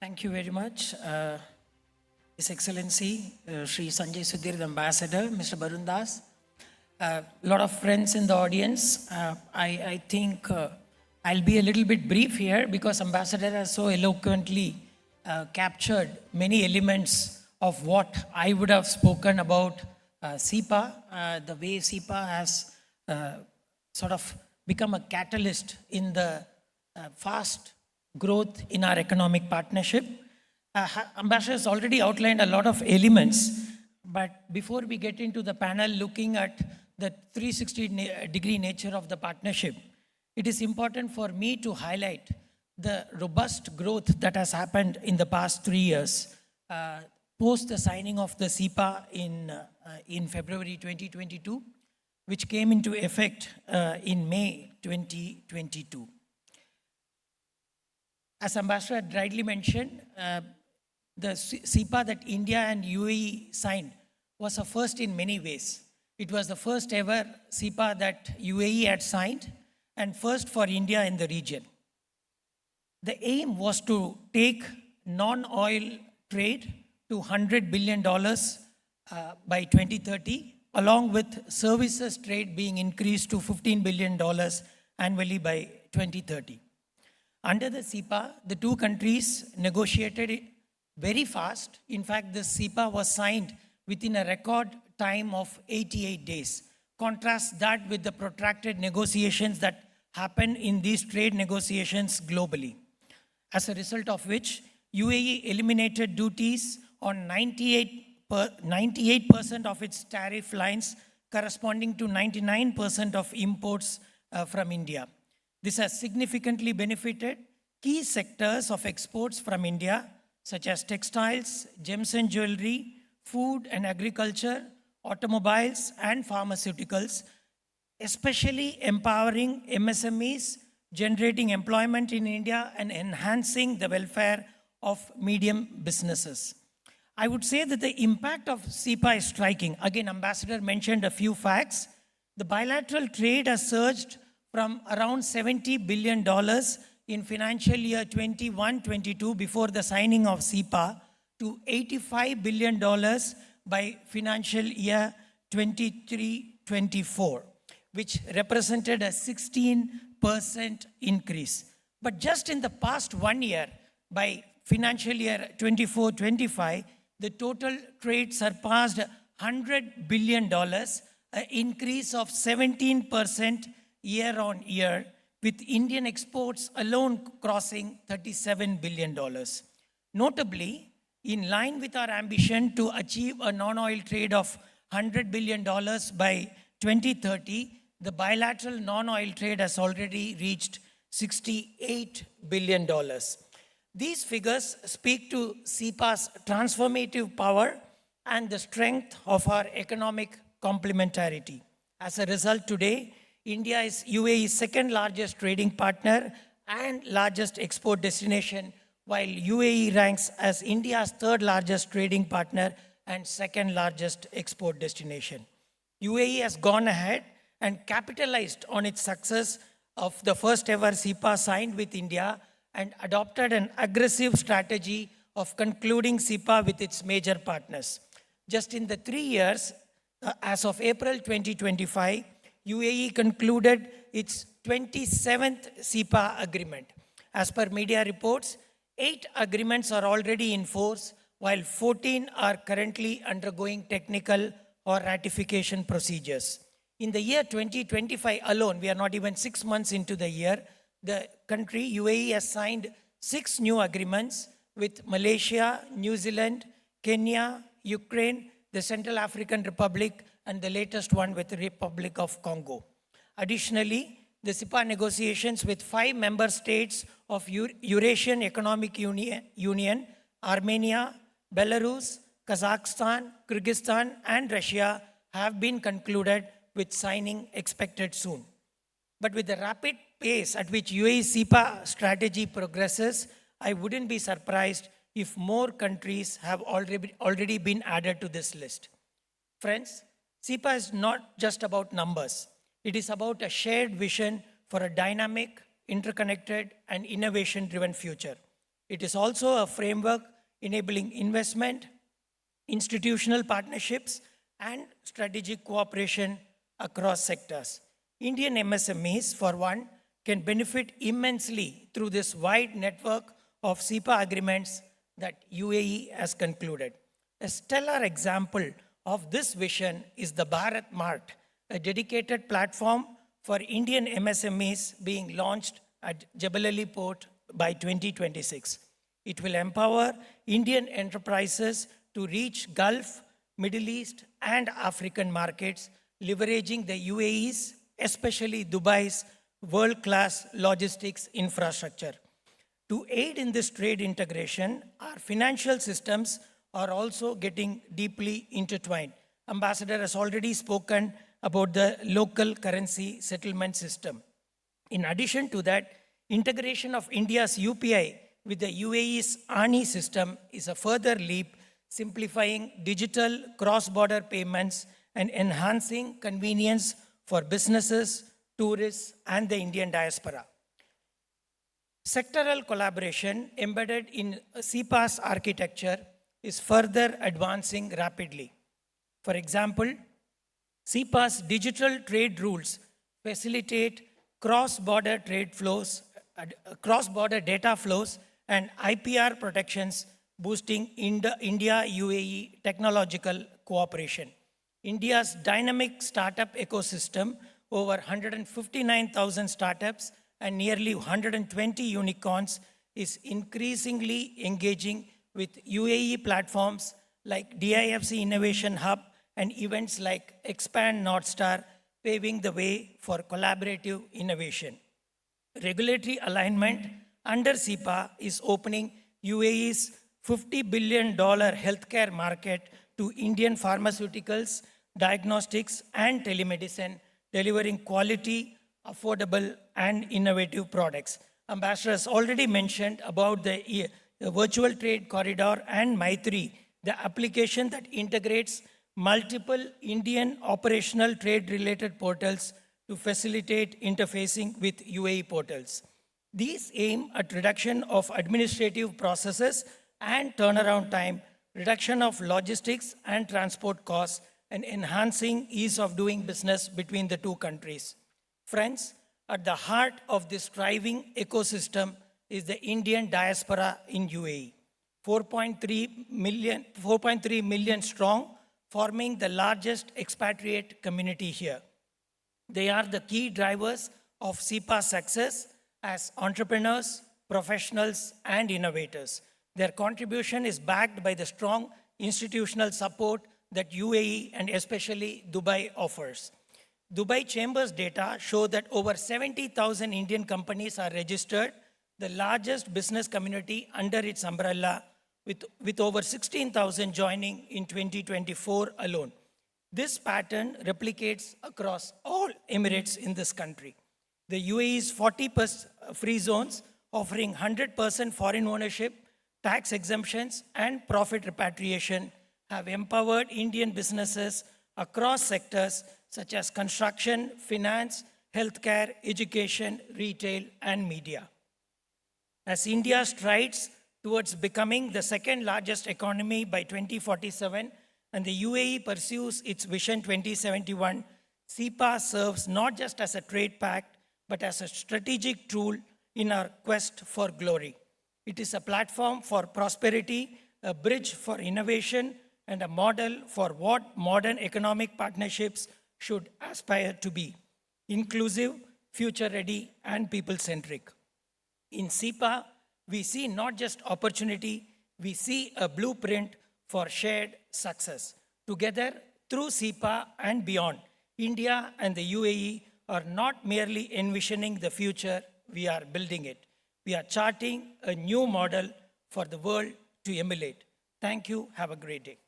Thank you very much, His Excellency, Sri Sanjay Sudhir, the Ambassador, Mr. Barun Das. A lot of friends in the audience. I think I'll be a little bit brief here because Ambassador has so eloquently captured many elements of what I would have spoken about SEPA, the way SEPA has sort of become a catalyst in the fast growth in our economic partnership. Ambassador has already outlined a lot of elements, but before we get into the panel looking at the 360-degree nature of the partnership, it is important for me to highlight the robust growth that has happened in the past 3 years post the signing of the SEPA in February 2022, which came into effect in May 2022. As Ambassador had rightly mentioned, the SEPA that India and UAE signed was a first in many ways. It was the first ever SEPA that UAE had signed and first for India in the region. The aim was to take non-oil trade to $100 billion by 2030, along with services trade being increased to $15 billion annually by 2030. Under the SEPA, the two countries negotiated it very fast. In fact, the SEPA was signed within a record time of 88 days. Contrast that with the protracted negotiations that happened in these trade negotiations globally. As a result of which, UAE eliminated duties on 98% of its tariff lines, corresponding to 99% of imports from India. This has significantly benefited key sectors of exports from India, such as textiles, gems and jewelry, food and agriculture, automobiles and pharmaceuticals, especially empowering MSMEs, generating employment in India and enhancing the welfare of medium businesses. I would say that the impact of SEPA is striking. Again, Ambassador mentioned a few facts. The bilateral trade has surged from around $70 billion in financial year 21-22 before the signing of SEPA to $85 billion by financial year 23-24, which represented a 16% increase. But just in the past 1 year, by financial year 24-25, the total trade surpassed $100 billion, an increase of 17% year on year, with Indian exports alone crossing $37 billion. Notably, in line with our ambition to achieve a non-oil trade of $100 billion by 2030, the bilateral non-oil trade has already reached $68 billion. These figures speak to SEPA's transformative power and the strength of our economic complementarity. As a result, today, India is UAE's second largest trading partner and largest export destination, while UAE ranks as India's third largest trading partner and second largest export destination. UAE has gone ahead and capitalized on its success of the first ever SEPA signed with India and adopted an aggressive strategy of concluding SEPA with its major partners. Just in the 3 years, as of April 2025, UAE concluded its 27th SEPA agreement. As per media reports, 8 agreements are already in force, while 14 are currently undergoing technical or ratification procedures. In the year 2025 alone, we are not even 6 months into the year, the country, UAE, has signed 6 new agreements with Malaysia, New Zealand, Kenya, Ukraine, the Central African Republic, and the latest one with the Republic of Congo. Additionally, the SEPA negotiations with 5 member states of Eurasian Economic Union, Armenia, Belarus, Kazakhstan, Kyrgyzstan, and Russia have been concluded, with signing expected soon. But with the rapid pace at which UAE's SEPA strategy progresses, I wouldn't be surprised if more countries have already been added to this list. Friends, SEPA is not just about numbers. It is about a shared vision for a dynamic, interconnected, and innovation-driven future. It is also a framework enabling investment, institutional partnerships, and strategic cooperation across sectors. Indian MSMEs, for one, can benefit immensely through this wide network of SEPA agreements that UAE has concluded. A stellar example of this vision is the Bharat Mart, a dedicated platform for Indian MSMEs being launched at Jebel Ali Port by 2026. It will empower Indian enterprises to reach Gulf, Middle East, and African markets, leveraging the UAE's, especially Dubai's, world-class logistics infrastructure. To aid in this trade integration, our financial systems are also getting deeply intertwined. Ambassador has already spoken about the local currency settlement system. In addition to that, integration of India's UPI with the UAE's ANI system is a further leap, simplifying digital cross-border payments and enhancing convenience for businesses, tourists, and the Indian diaspora. Sectoral collaboration embedded in SEPA's architecture is further advancing rapidly. For example, SEPA's digital trade rules facilitate cross-border trade flows, cross-border data flows, and IPR protections, boosting India-UAE technological cooperation. India's dynamic startup ecosystem, over 159,000 startups and nearly 120 unicorns, is increasingly engaging with UAE platforms like DIFC Innovation Hub and events like Expand North Star, paving the way for collaborative innovation. Regulatory alignment under SEPA is opening UAE's $50 billion healthcare market to Indian pharmaceuticals, diagnostics, and telemedicine, delivering quality, affordable, and innovative products. Ambassador has already mentioned about the virtual trade corridor and Maitri, the application that integrates multiple Indian operational trade-related portals to facilitate interfacing with UAE portals. These aim at reduction of administrative processes and turnaround time, reduction of logistics and transport costs, and enhancing ease of doing business between the two countries. Friends, at the heart of this thriving ecosystem is the Indian diaspora in UAE, 4.3 million strong, forming the largest expatriate community here. They are the key drivers of SEPA's success as entrepreneurs, professionals, and innovators. Their contribution is backed by the strong institutional support that UAE and especially Dubai offers. Dubai Chamber's data show that over 70,000 Indian companies are registered, the largest business community under its umbrella, with over 16,000 joining in 2024 alone. This pattern replicates across all Emirates in this country. The UAE's 40% free zones, offering 100% foreign ownership, tax exemptions, and profit repatriation, have empowered Indian businesses across sectors such as construction, finance, healthcare, education, retail, and media. As India strides towards becoming the second largest economy by 2047, and the UAE pursues its Vision 2071, SEPA serves not just as a trade pact, but as a strategic tool in our quest for glory. It is a platform for prosperity, a bridge for innovation, and a model for what modern economic partnerships should aspire to be: inclusive, future-ready, and people-centric. In SEPA, we see not just opportunity, we see a blueprint for shared success. Together, through SEPA and beyond, India and the UAE are not merely envisioning the future, we are building it. We are charting a new model for the world to emulate. Thank you. Have a great day.